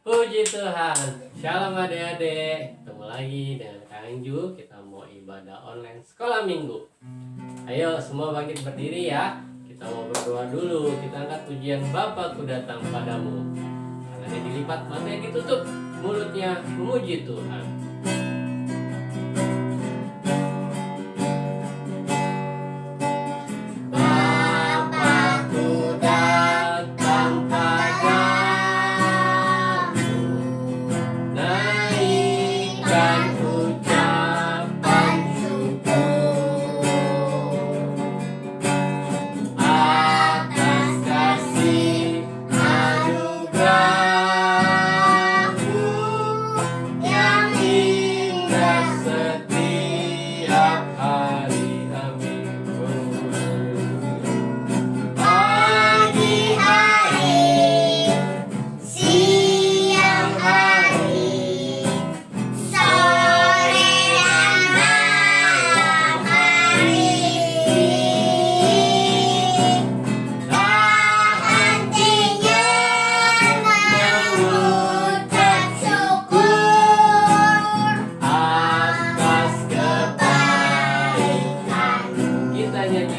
Puji Tuhan. Shalom adik-adik. Ketemu lagi dengan Kang Ju. Kita mau ibadah online sekolah minggu. Ayo semua bangkit berdiri ya. Kita mau berdoa dulu. Kita angkat pujian Bapakku datang padamu. Tangannya dilipat, matanya ditutup, mulutnya memuji Tuhan.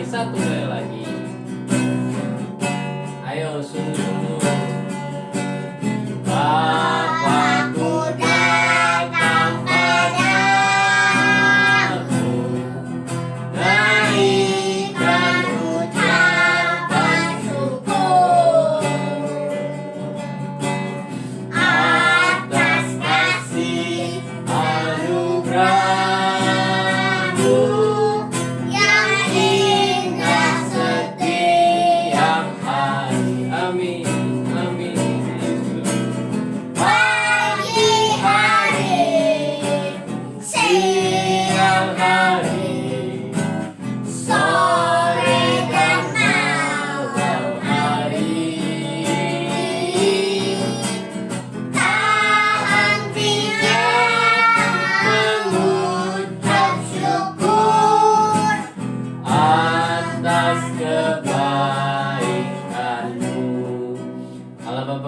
Satu kali lagi. Ayo sungguh. Bapakku datang padamu, naikkan ucapan syukur atas kasih anugerah-Mu.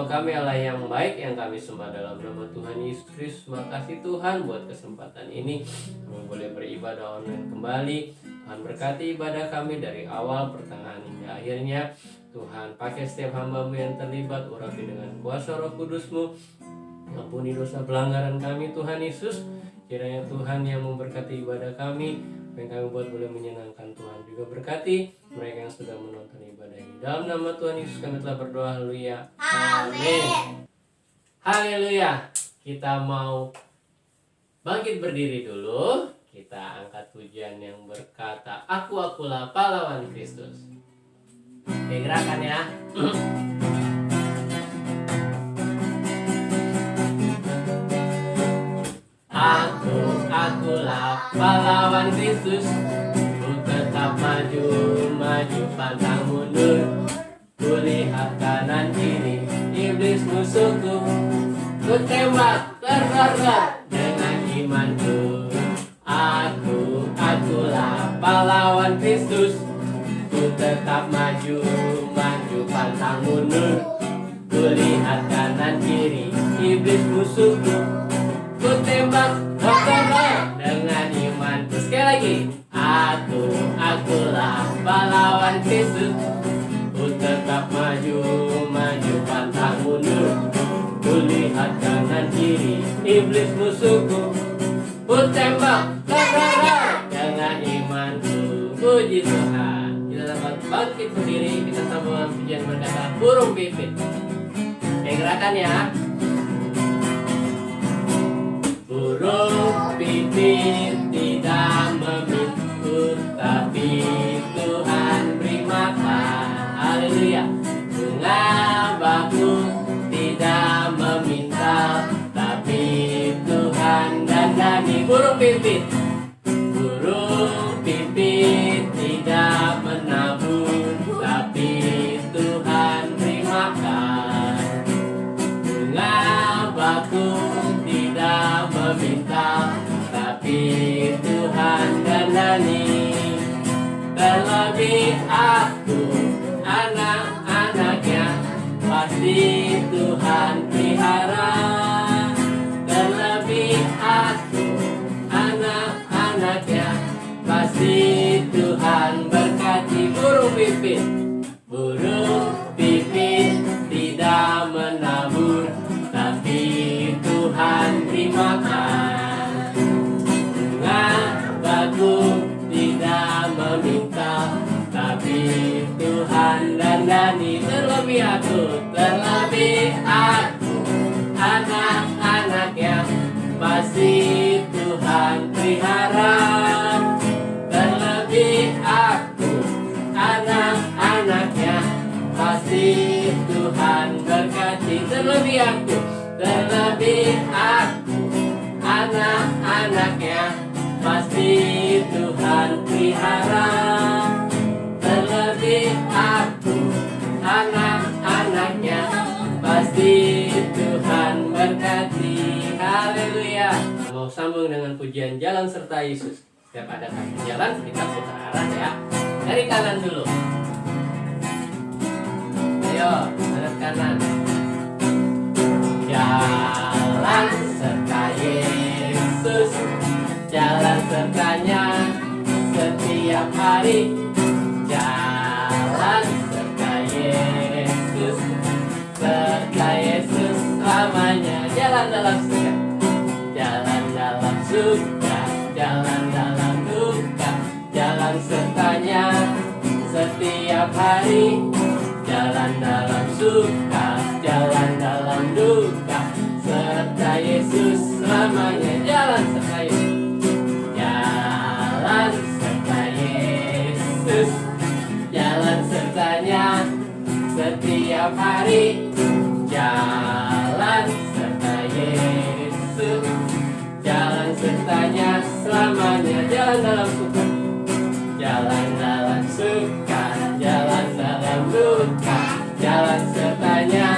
Kami Allah yang baik yang kami sembah dalam nama Tuhan Yesus Kristus. Makasih Tuhan buat kesempatan ini kami boleh beribadah online kembali. Tuhan berkati ibadah kami dari awal, pertengahan hingga akhirnya. Tuhan pakai setiap hamba-Mu yang terlibat, urapi dengan kuasa Roh Kudus-Mu. Ampuni dosa pelanggaran kami Tuhan Yesus. Kiranya Tuhan yang memberkati ibadah kami, yang kami buat boleh menyenangkan Tuhan. Juga berkati mereka yang sudah menonton ibadah ini. Dalam nama Tuhan Yesus kami telah berdoa. Haleluya. Amin. Haleluya. Kita mau bangkit berdiri dulu. Kita angkat pujian yang berkata, Akulah pahlawan Kristus. Oke, gerakan ya. Akulah pahlawan Kristus. Ku tetap maju, pantang mundur. Ku lihat kanan kiri, iblis musuhku. Ku tembak, terhormat dengan imanku. Akulah pahlawan Kristus. Ku tetap maju, pantang mundur. Ku lihat kanan kiri, iblis musuhku. Ku tembak, terhormat dengan imanku. Sekali lagi. Akulah pahlawan Kristus. Ku tetap maju, pantang mundur. Ku lihat kanan kiri, iblis musuhku. Ku tembak, terhormat dengan imanku. Puji Tuhan. Kita dapat bangkit berdiri. Kita sambung pujian berkata burung pipit. Oke, gerakan ya. Burung pipit tidak memikut, tapi Tuhan beri makan. Haleluya. Bunga bakung tidak meminta, tapi Tuhan dandani. Burung pipit tidak menabur, tapi Tuhan beri makan. Bunga bakung tidak meminta, tapi Tuhan dandani. Terlebih aku, anak-anaknya, pasti Tuhan pelihara. pasti Tuhan berkati. Burung pipit tidak menabur, tapi Tuhan beri makan. Bunga bagus tidak meminta, tapi Tuhan dandani. Terlebih aku, anak-anaknya pasti Tuhan pelihara. Terlebih aku, anak-anaknya pasti Tuhan berkati. Terlebih aku, anak-anaknya pasti Tuhan pelihara. Terlebih aku, anak-anaknya pasti Tuhan berkati. Haleluya. Mau sambung dengan pujian Jalan Serta Yesus. Setiap ada kaki jalan, kita putar arah ya. Dari kanan dulu. Ayo, arah kanan. Jalan serta Yesus, jalan sertanya setiap hari. Jalan serta Yesus, serta Yesus selamanya. Jalan dalam suka, jalan dalam suka, jalan dalam duka, jalan sertanya setiap hari. Jalan dalam suka, jalan dalam duka, serta Yesus selamanya. Jalan serta Yesus, jalan serta Yesus, jalan sertanya setiap hari. Jalan serta Yesus, jalan sertanya selamanya. Jalan dalam suka, jalan dalam suka, jalan dalam duka, jalan sertanya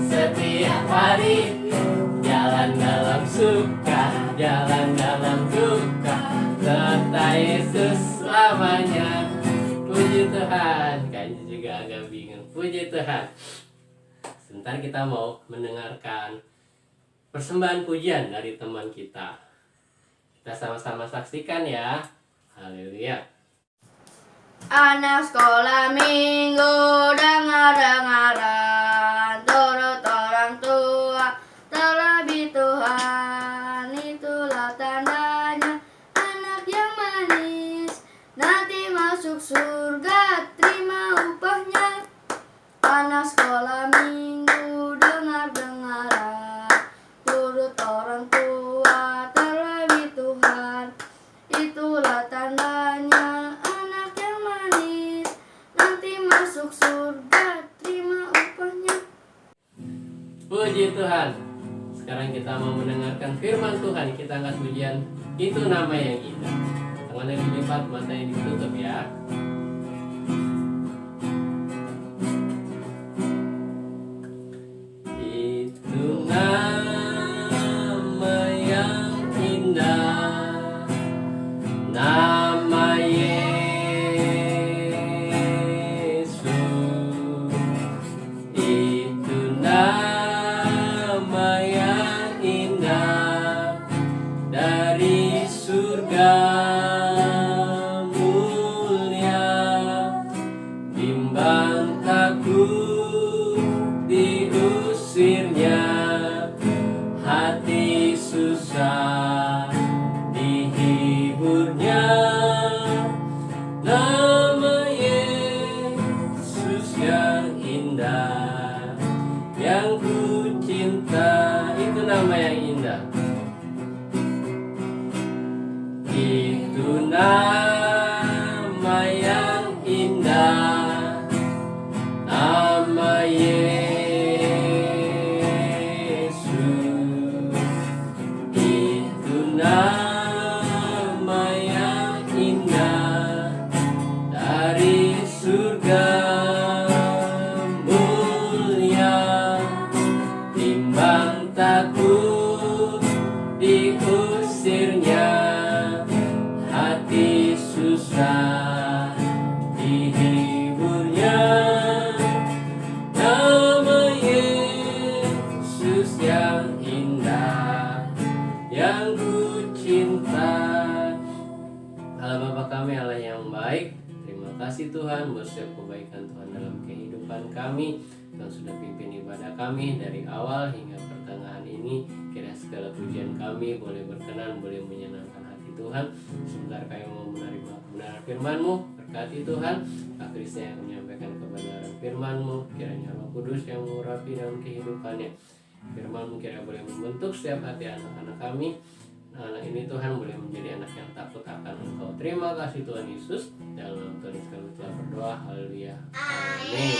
setiap hari. Jalan dalam suka, jalan dalam duka, serta Yesus selamanya. Puji Tuhan. Kayaknya juga agak bingung. Puji Tuhan. Sebentar kita mau mendengarkan persembahan pujian dari teman kita. Kita sama-sama saksikan ya. Haleluya. Anak sekolah minggu dengar-dengaran, turut orang tua terlebih Tuhan. Itulah tandanya anak yang manis, nanti masuk surga terima upahnya. Anak sekolah minggu dengar-dengaran, turut orang tua terlebih Tuhan. Itulah tandanya anak yang manis, nanti masuk surga terima upahnya. Puji Tuhan. Sekarang kita mau mendengarkan firman Tuhan. Kita angkat pujian Itu Nama Yang Indah. Tangannya dilipat, matanya ditutup ya. Itu nama yang indah, nama Yesus. Itu nama yang indah dari surga mulia. kasih Tuhan buat setiap kebaikan Tuhan dalam kehidupan kami. Tuhan sudah pimpin ibadah kami dari awal hingga pertengahan ini. Kiranya segala pujian kami boleh berkenan, boleh menyenangkan hati Tuhan. Sebentar kami mau menerima kebenaran firman-Mu. Berkati Tuhan, Kak Krisna yang menyampaikan kebenaran firman-Mu. Kiranya Roh Kudus yang mengurapi dalam kehidupannya. Firman-Mu kiranya boleh membentuk setiap hati anak-anak kami. Anak ini Tuhan boleh menjadi anak yang takut akan Engkau. Terima kasih Tuhan Yesus. Dalam Tuhan Yesus kami telah berdoa. Haleluya. Amin.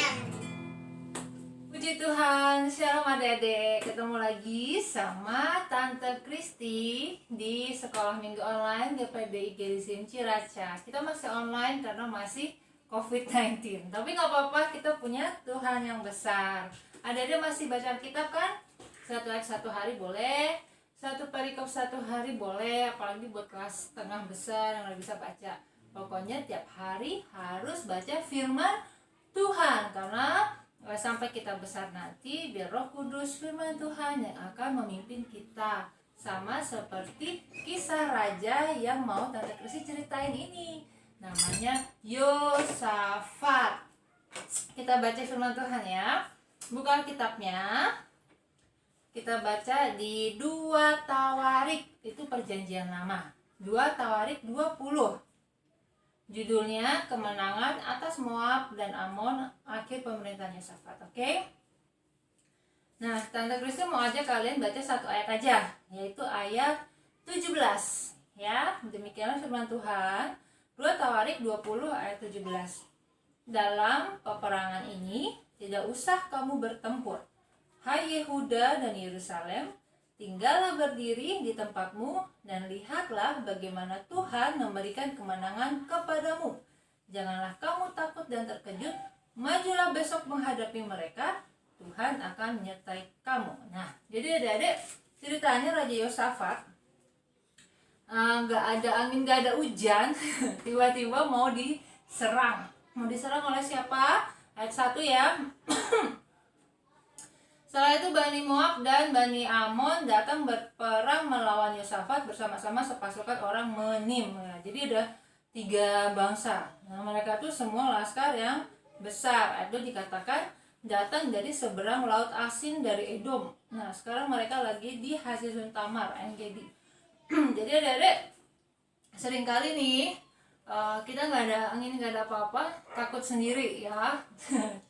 Puji Tuhan, shalom adik-adik. Ketemu lagi sama Tante Kristi di sekolah minggu online GPD IGDSIM Ciracas. Kita masih online karena masih COVID-19. Tapi gak apa-apa, kita punya Tuhan yang besar. Adik-adik masih baca kitab kan? Satu ayat satu hari boleh, satu perikop satu hari boleh. Apalagi buat kelas tengah besar yang gak bisa baca. Pokoknya tiap hari harus baca firman Tuhan. Karena sampai kita besar nanti, biar Roh Kudus firman Tuhan yang akan memimpin kita. Sama seperti kisah raja yang mau Tante Kristi ceritain ini, namanya Yosafat. Kita baca firman Tuhan ya. Buka kitabnya. Kita baca di 2 Tawarik, itu perjanjian lama. 2 Tawarik 20. Judulnya Kemenangan atas Moab dan Amon, akhir pemerintahan Yosafat. Oke? Nah, Tante Kristi mau ajak kalian baca satu ayat aja, yaitu ayat 17. Ya, demikianlah firman Tuhan. 2 Tawarik 20 ayat 17. Dalam peperangan ini tidak usah kamu bertempur, hai Yehuda dan Yerusalem. Tinggallah berdiri di tempatmu dan lihatlah bagaimana Tuhan memberikan kemenangan kepadamu. Janganlah kamu takut dan terkejut. Majulah besok menghadapi mereka. Tuhan akan menyertai kamu. Nah, jadi adik-adik, ceritanya Raja Yosafat gak ada angin, gak ada hujan. Tiba-tiba mau diserang. Mau diserang oleh siapa? Ayat 1 ya. Setelah itu Bani Moab dan Bani Amon datang berperang melawan Yosafat bersama-sama sepasukan orang Menim. Nah, jadi ada 3 bangsa. Nah, mereka tuh semua laskar yang besar. Itu dikatakan datang dari seberang laut asin dari Edom. Nah, sekarang mereka lagi di Hazesun Tamar, NGD. Jadi adik-adik, seringkali nih kita nggak ada angin, nggak ada apa-apa, takut sendiri ya.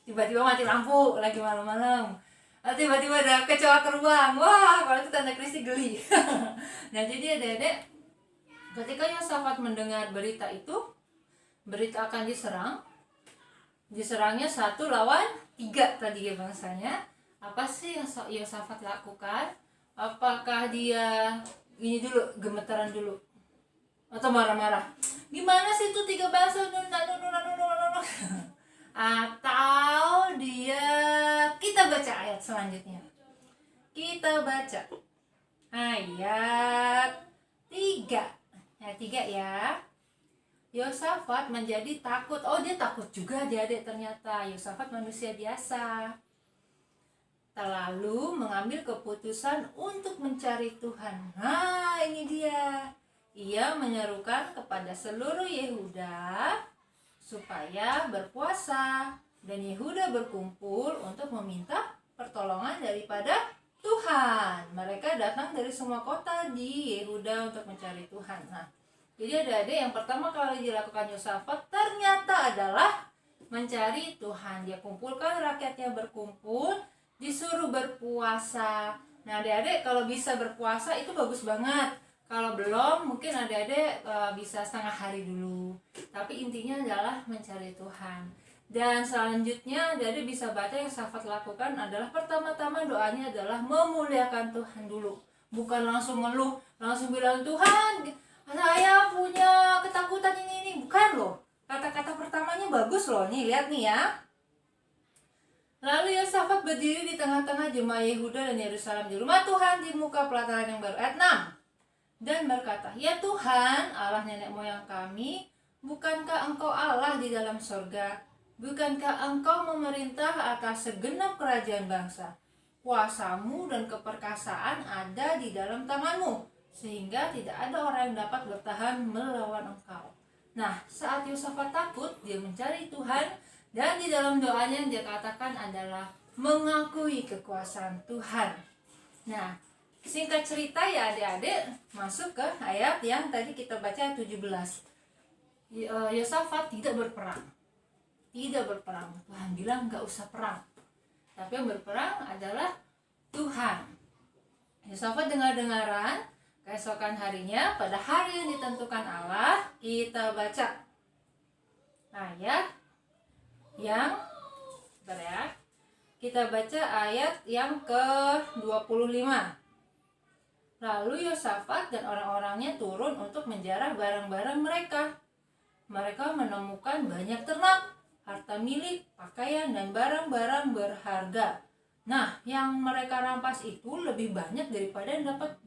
Tiba-tiba mati lampu lagi malam-malam. Tiba-tiba ada kecoa terbang. Wah, kalau itu Tante Kristi geli. Nah, jadi adik-adik, ketika Yosafat mendengar berita itu, berita akan diserang, diserangnya 1 lawan 3 tadi ya bangsanya. Apa sih yang Yosafat lakukan? Apakah dia ini dulu, gemetaran dulu, atau marah-marah? Gimana sih itu 3 bangsa? Atau dia, kita baca ayat selanjutnya. Kita baca ayat 3. Ayat 3 ya. Yosafat menjadi takut. Oh, dia takut juga adik-adik ternyata. Yosafat manusia biasa. Lalu mengambil keputusan untuk mencari Tuhan. Nah, ini dia. Ia menyerukan kepada seluruh Yehuda supaya berpuasa, dan Yehuda berkumpul untuk meminta pertolongan daripada Tuhan. Mereka datang dari semua kota di Yehuda untuk mencari Tuhan. Nah, jadi adik-adik, yang pertama kali dilakukan Yosafat ternyata adalah mencari Tuhan. Dia kumpulkan rakyatnya berkumpul, disuruh berpuasa. Nah, adik-adik kalau bisa berpuasa itu bagus banget. Kalau belum, mungkin adik-adik bisa setengah hari dulu. Tapi intinya adalah mencari Tuhan. Dan selanjutnya adik-adik bisa baca yang Yosafat lakukan adalah pertama-tama doanya adalah memuliakan Tuhan dulu. Bukan langsung ngeluh, langsung bilang, Tuhan, saya punya ketakutan ini. Bukan loh. Kata-kata pertamanya bagus loh. Nih, lihat nih ya. Lalu Yosafat berdiri di tengah-tengah jemaah Yehuda dan Yerusalem di rumah Tuhan di muka pelataran yang baru. Ayat 6. Dan berkata, ya Tuhan, Allah nenek moyang kami, bukankah Engkau Allah di dalam sorga? Bukankah Engkau memerintah atas segenap kerajaan bangsa? Kuasamu dan keperkasaan ada di dalam tanganmu, sehingga tidak ada orang yang dapat bertahan melawan Engkau. Nah, saat Yosafat takut, dia mencari Tuhan, dan di dalam doanya yang dia katakan adalah mengakui kekuasaan Tuhan. Nah, singkat cerita ya adik-adik, masuk ke ayat yang tadi kita baca 17. Yosafat tidak berperang. Tidak berperang. Tuhan bilang gak usah perang. Tapi yang berperang adalah Tuhan. Yosafat dengar-dengaran. Keesokan harinya, pada hari yang ditentukan Allah, kita baca ayat yang kita baca ayat yang ke-25. Lalu Yosafat dan orang-orangnya turun untuk menjarah barang-barang mereka. Mereka menemukan banyak ternak, harta milik, pakaian, dan barang-barang berharga. Nah, yang mereka rampas itu lebih banyak daripada yang dapat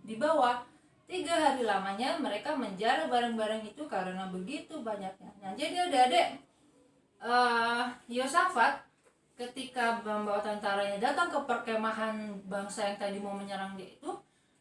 dibawa. 3 hari lamanya mereka menjarah barang-barang itu karena begitu banyaknya. Nah, jadi adik-adik, Yosafat ketika membawa tentaranya datang ke perkemahan bangsa yang tadi mau menyerang dia itu,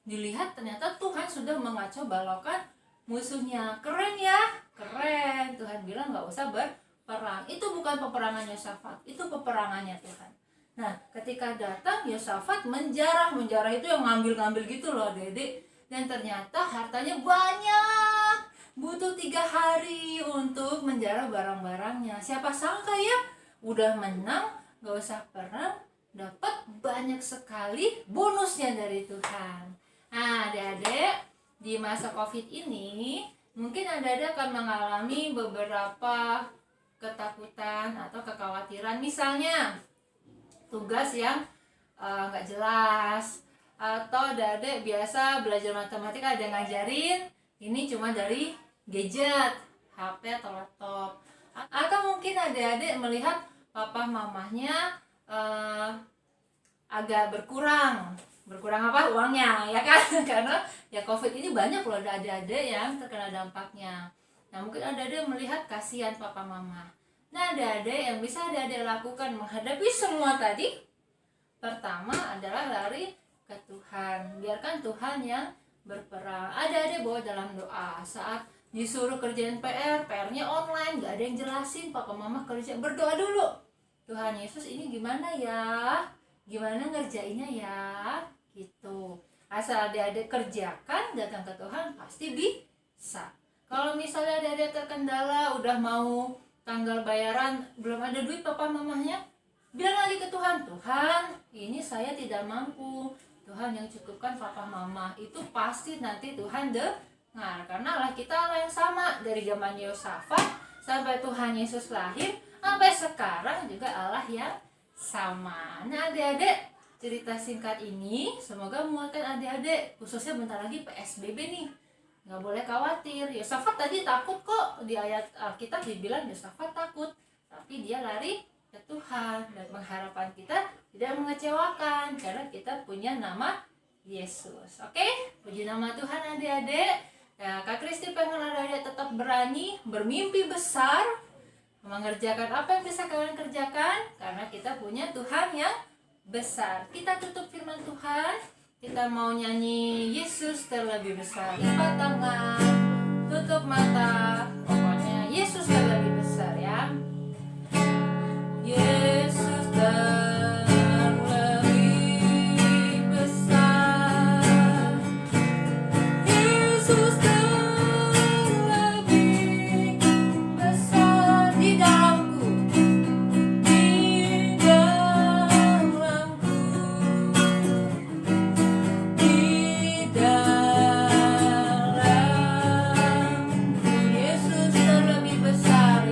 dilihat ternyata Tuhan sudah mengacau balaukan musuhnya. Keren ya, keren. Tuhan bilang gak usah berperang. Itu bukan peperangan Yosafat, itu peperangannya Tuhan. Nah, ketika datang Yosafat menjarah itu yang ngambil-ngambil gitu loh adik-adik. Dan ternyata hartanya banyak. Butuh 3 hari untuk menjarah barang-barangnya. Siapa sangka ya, udah menang, gak usah perang, dapat banyak sekali bonusnya dari Tuhan. Nah, adik-adik, di masa COVID ini, mungkin adik-adik akan mengalami beberapa ketakutan atau kekhawatiran. Misalnya, tugas yang nggak jelas, atau adik-adik biasa belajar matematika ada yang ngajarin ini cuma dari gadget, HP atau laptop, atau mungkin adik-adik melihat papa mamahnya agak berkurang apa uangnya ya kan karena ya COVID ini banyak loh adik-adik yang terkena dampaknya. Nah, mungkin adik-adik melihat kasihan papa mama. Nah, adik-adik yang bisa adik-adik lakukan menghadapi semua tadi, pertama adalah lari ke Tuhan. Biarkan Tuhan yang berperang. Adik-adik bawa dalam doa. Saat disuruh kerjain PR-nya online, gak ada yang jelasin, papa mama kerja, berdoa dulu. Tuhan Yesus, ini gimana ya? Gimana ngerjainnya ya? Gitu. Asal adik-adik kerjakan, datang ke Tuhan, pasti bisa. Kalau misalnya adik-adik terkendala, udah mau tanggal bayaran, belum ada duit papa mamahnya, bilang lagi ke Tuhan, Tuhan, ini saya tidak mampu. Tuhan yang cukupkan papa mama. Itu pasti nanti Tuhan dengar. Karena Allah kita Allah yang sama. Dari zaman Yosafat sampai Tuhan Yesus lahir, sampai sekarang juga Allah yang sama. Nah, adik-adik, cerita singkat ini semoga menguatkan adik-adik, khususnya bentar lagi PSBB nih. Nggak boleh khawatir. Yosafat tadi takut kok. Di ayat Alkitab dibilang Yosafat takut, tapi dia lari ke Tuhan. Dan pengharapan kita tidak mengecewakan karena kita punya nama Yesus. Oke? Puji nama Tuhan adik-adik. Ya, Kak Kristi pengen adik-adik tetap berani, bermimpi besar, mengerjakan apa yang bisa kalian kerjakan, karena kita punya Tuhan yang besar. Kita tutup firman Tuhan. Kita mau nyanyi Yesus terlebih besar. Lipat tangan, tutup mata. Pokoknya Yesus terlebih besar ya. Yesus terlebih besar. Yesus terlebih besar di dalamku. Di dalamku. Di dalamku. Yesus terlebih besar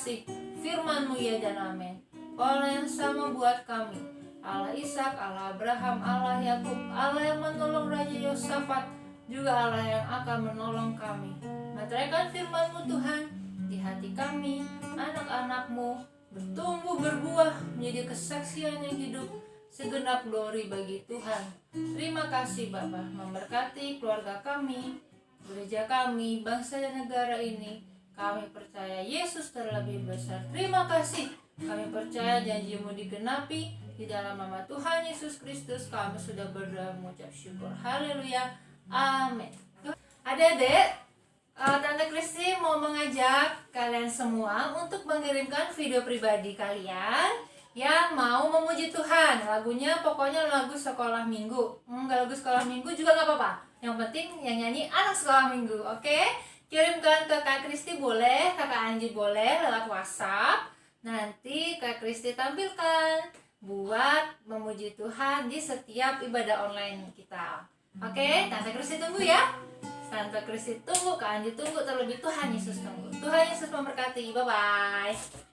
kasih firman-Mu ya dan amin. Allah yang sama buat kami, Allah Ishak, Allah Abraham, Allah Yakub, Allah yang menolong Raja Yosafat, juga Allah yang akan menolong kami. Meteraikan firman-Mu Tuhan di hati kami, anak-anak-Mu, bertumbuh berbuah menjadi kesaksian yang hidup, segenap glory bagi Tuhan. Terima kasih Bapa, memberkati keluarga kami, gereja kami, bangsa dan negara ini. Kami percaya Yesus terlebih besar. Terima kasih, kami percaya janji-Mu digenapi. Di dalam nama Tuhan Yesus Kristus kami sudah berdoa mengucap syukur. Haleluya, amin. Adik-adik, Tante Kristi mau mengajak kalian semua untuk mengirimkan video pribadi kalian yang mau memuji Tuhan. Lagunya pokoknya lagu sekolah minggu. Enggak lagu sekolah minggu juga nggak apa-apa. Yang penting yang nyanyi anak sekolah minggu, oke? Kirimkan ke Kak Kristi boleh, Kakak Anji boleh lewat WhatsApp. Nanti Kak Kristi tampilkan buat memuji Tuhan di setiap ibadah online kita. Oke, Tante Kristi tunggu ya. Tante Kristi tunggu, Kak Anji tunggu, terlebih Tuhan Yesus tunggu. Tuhan Yesus memberkati. Bye-bye.